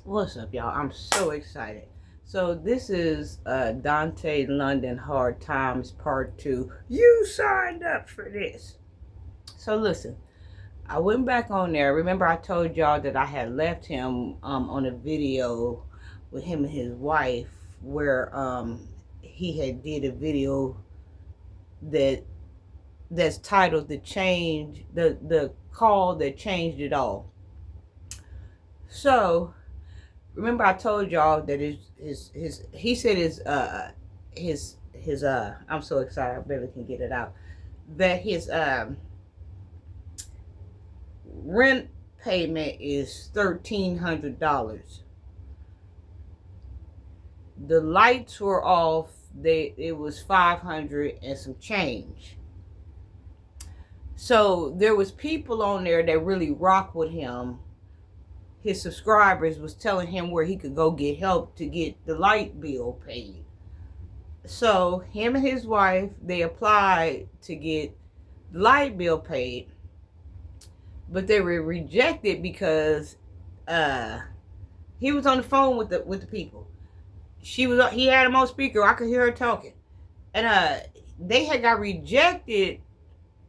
What's up, y'all? I'm so excited. So this is Dontae London Hard Times Part 2. You signed up for this. So listen, I went back on there. Remember I told y'all that I had left him on a video with him and his wife where he had did a video that's titled the call that changed it all. So remember I told y'all that he said his I'm so excited I barely can get it out, that his rent payment is $1,300. The lights were off. It was 500 and some change. So there was people on there that really rock with him. His subscribers was telling him where he could go get help to get the light bill paid. So him and his wife, they applied to get the light bill paid, but they were rejected because he was on the phone with the people. He had him on speaker. I could hear her talking, and they had got rejected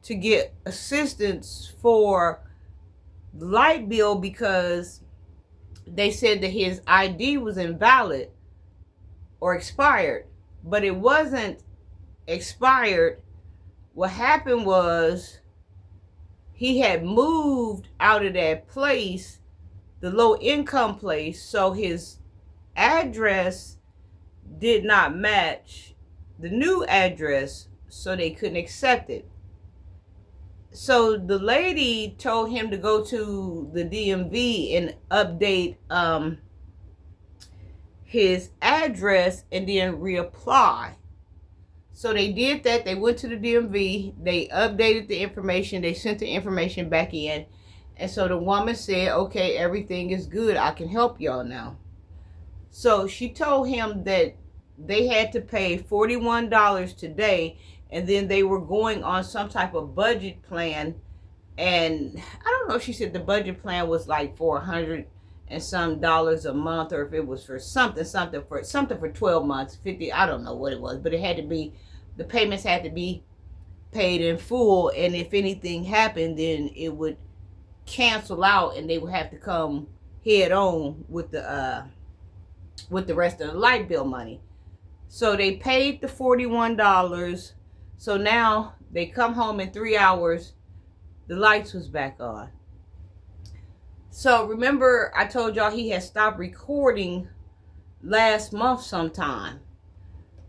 to get assistance for the light bill because they said that his ID was invalid or expired, but it wasn't expired. What happened was he had moved out of that place, the low income place, so his address did not match the new address, so they couldn't accept it. So the lady told him to go to the DMV and update his address and then reapply. So they did that. They went to the DMV. They updated the information. They sent the information back in. And so the woman said, okay, everything is good. I can help y'all now. So she told him that they had to pay $41 today, and then they were going on some type of budget plan. And I don't know if she said the budget plan was like $400 and some dollars a month, or if it was for something for 12 months, 50, I don't know what it was, but it had to be, the payments had to be paid in full, and if anything happened, then it would cancel out and they would have to come head on with the rest of the light bill money. So they paid the $41. So now they come home in 3 hours, the lights was back on. So remember I told y'all he had stopped recording last month sometime.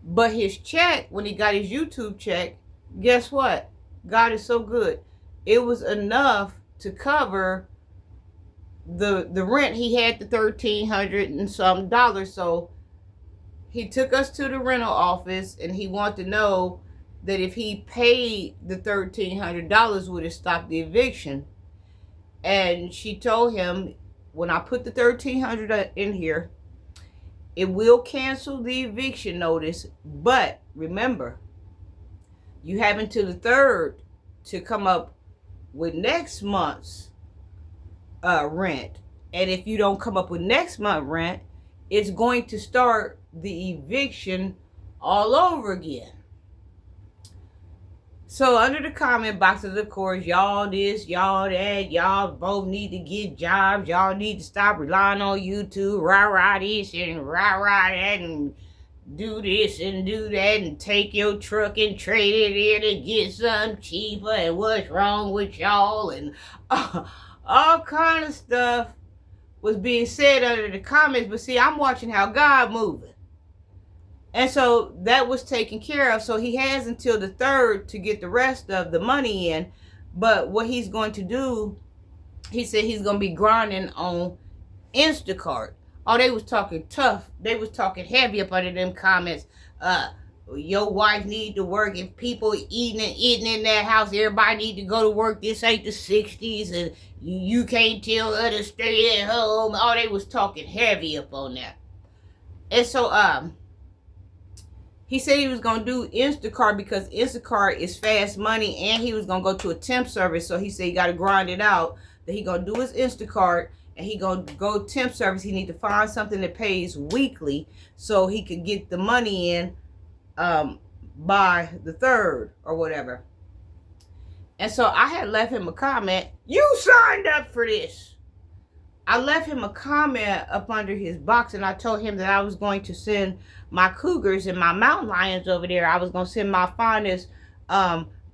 But his check, when he got his YouTube check, guess what? God is so good. It was enough to cover the rent. He had the $1,300 and some dollars. So he took us to the rental office and he wanted to know that if he paid the $1,300, would it stop the eviction? And she told him, when I put the $1,300 in here, it will cancel the eviction notice, but remember, you have until the 3rd to come up with next month's rent. And if you don't come up with next month's rent, it's going to start the eviction all over again. So under the comment boxes, of course, y'all this, y'all that, y'all both need to get jobs, y'all need to stop relying on YouTube, rah this and rah that, and do this and do that, and take your truck and trade it in and get something cheaper, and what's wrong with y'all, and all kind of stuff was being said under the comments. But see, I'm watching how God moving. And so that was taken care of. So he has until the 3rd to get the rest of the money in. But what he's going to do, he said he's going to be grinding on Instacart. Oh, they was talking tough. They was talking heavy up under them comments. Your wife need to work. If people eating in that house, everybody need to go to work. This ain't the 60s, and you can't tell her to stay at home. Oh, they was talking heavy up on that. And so, he said he was going to do Instacart because Instacart is fast money, and he was going to go to a temp service. So he said he got to grind it out, that he going to do his Instacart, and he gonna go temp service. He need to find something that pays weekly so he could get the money in by the 3rd or whatever. And so I had left him a comment. You signed up for this. I left him a comment up under his box, and I told him that I was going to send my cougars and my mountain lions over there. I was going to send my finest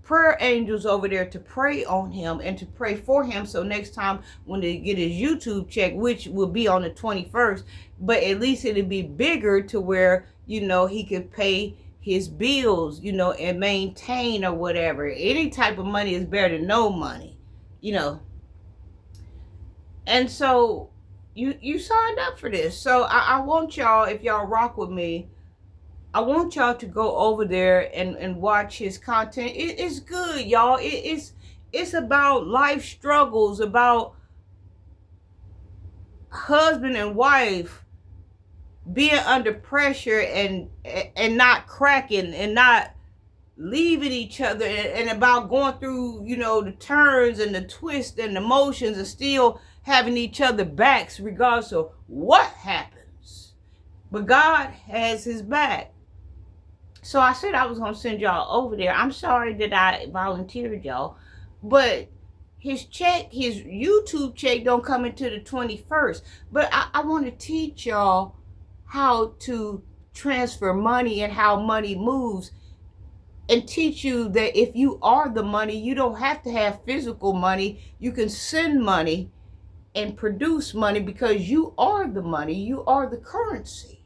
prayer angels over there to pray on him and to pray for him. So next time when they get his YouTube check, which will be on the 21st, but at least it'll be bigger to where, you know, he could pay his bills, you know, and maintain or whatever. Any type of money is better than no money, you know. And so you signed up for this. So I want y'all, if y'all rock with me, I want y'all to go over there and watch his content. It's good, y'all. It's about life struggles, about husband and wife being under pressure and not cracking and not leaving each other, and about going through, you know, the turns and the twists and the motions, and still having each other backs regardless of what happens. But God has his back. So I said I was going to send y'all over there. I'm sorry that I volunteered y'all, but his check, his YouTube check don't come until the 21st. But I want to teach y'all how to transfer money and how money moves, and teach you that if you are the money, you don't have to have physical money. You can send money and produce money because you are the money. You are the currency.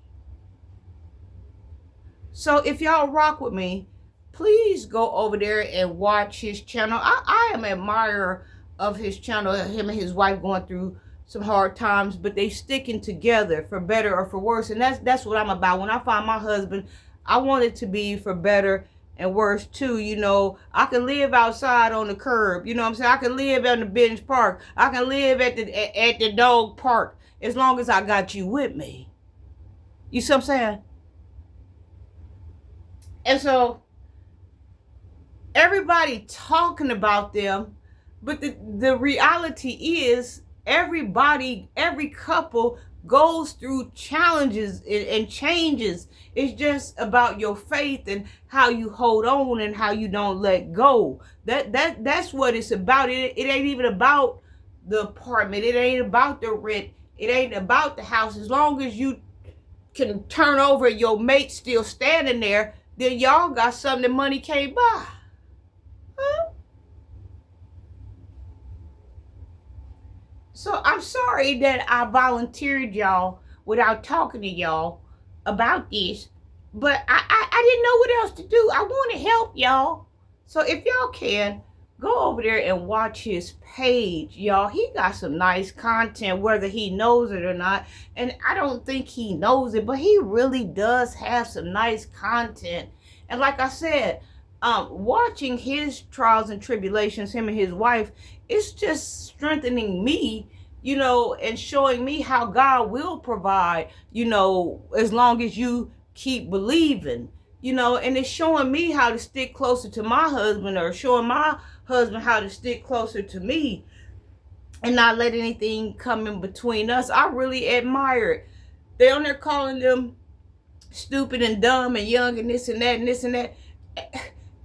So if y'all rock with me, please go over there and watch his channel. I am an admirer of his channel. Him and his wife going through some hard times, but they sticking together for better or for worse. And that's what I'm about. When I find my husband, I want it to be for better and worse too. You know, I can live outside on the curb. You know what I'm saying? I can live in the bench park. I can live at the dog park, as long as I got you with me. You see what I'm saying? And so everybody talking about them, but the reality is everybody, every couple goes through challenges and changes. It's just about your faith and how you hold on and how you don't let go. That's what it's about. It ain't even about the apartment. It ain't about the rent. It ain't about the house. As long as you can turn over, your mate still standing there, then y'all got something that money can't buy. Huh? So I'm sorry that I volunteered y'all without talking to y'all about this, but I didn't know what else to do. I want to help y'all. So if y'all can, go over there and watch his page, y'all. He got some nice content, whether he knows it or not. And I don't think he knows it, but he really does have some nice content. And like I said, watching his trials and tribulations, him and his wife, it's just strengthening me, you know, and showing me how God will provide, you know, as long as you keep believing, you know. And it's showing me how to stick closer to my husband, or showing my husband how to stick closer to me and not let anything come in between us. I really admire it. They're on there calling them stupid and dumb and young and this and that and this and that.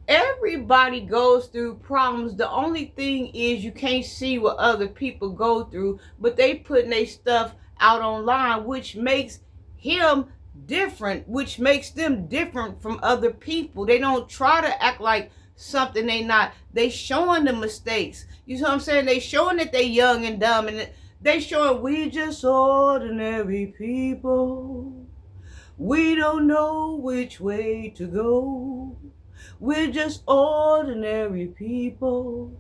Everybody goes through problems. The only thing is you can't see what other people go through, but they putting their stuff out online, which makes him different, which makes them different from other people. They don't try to act like something they not. They showing the mistakes. You know what I'm saying? They showing that they young and dumb, and they showing we just ordinary people. We don't know which way to go. We're just ordinary people.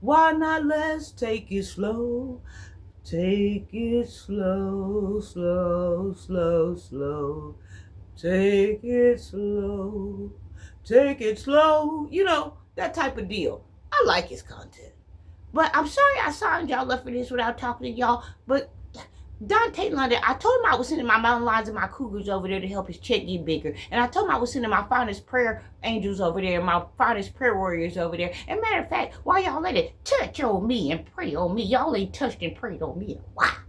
Why not let's take it slow? Take it slow, slow, slow, slow. Take it slow. Take it slow. You know, that type of deal. I like his content. But I'm sorry I signed y'all up for this without talking to y'all. But Dontae London, I told him I was sending my mountain lions and my cougars over there to help his check get bigger. And I told him I was sending my finest prayer angels over there, my finest prayer warriors over there. And matter of fact, why y'all let it touch on me and pray on me? Y'all ain't touched and prayed on me in a while.